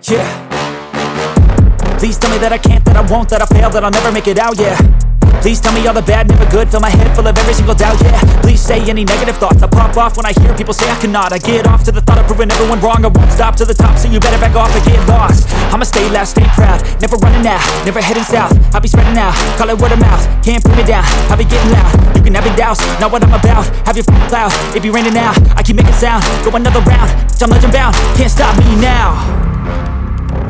Yeah. Please tell me that I can't, that I won't, that I fail, that I'll never make it out, yeah. Please tell me all the bad, never good, fill my head full of every single doubt, yeah. Please say any negative thoughts, I pop off when I hear people say I cannot. I get off to the thought of proving everyone wrong, I won't stop to the top, so you better back off and get lost. I'ma stay loud, stay proud, never running out, never heading south. I'll be spreading out, call it word of mouth, can't put me down, I'll be getting loud. You can have your doubts, not what I'm about, have your cloud, it be raining now, I keep making sound, go another round, I'm legend bound, can't stop me now.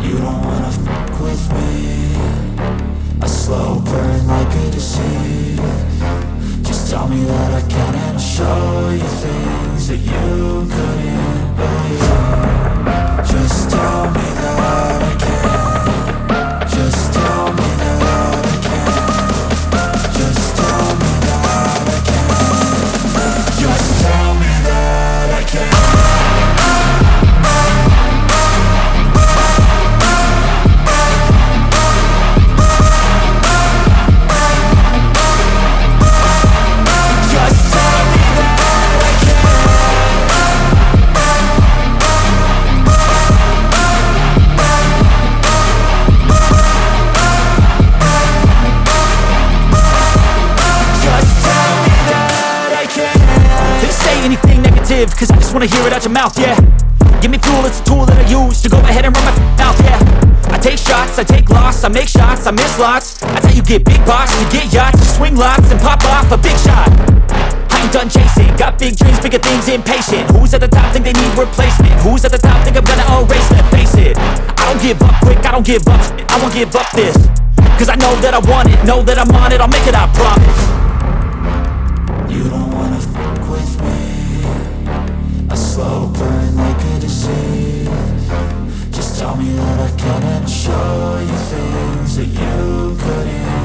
You don't wanna fuck with me, a slow burn like a disease. Just tell me that I can and I'll show you things that you couldn't believe. Just tell me that I can. Just tell me that I can. Just tell me that I can. Just tell me that I can. Cause I just wanna hear it out your mouth, yeah. Give me fuel, it's a tool that I use to go ahead and run my mouth, yeah. I take shots, I take loss, I make shots, I miss lots. That's how you get big box, you get yachts, you swing lots and pop off a big shot. I ain't done chasing, got big dreams, bigger things, impatient. Who's at the top think they need replacement? Who's at the top think I'm gonna erase them? Face it, I don't give up quick, I don't give up shit, I won't give up this. Cause I know that I want it, know that I'm on it, I'll make it, I promise. You don't wanna fuck with me, a slow burn like a disease. Just tell me that I can and I'll show you things that you couldn't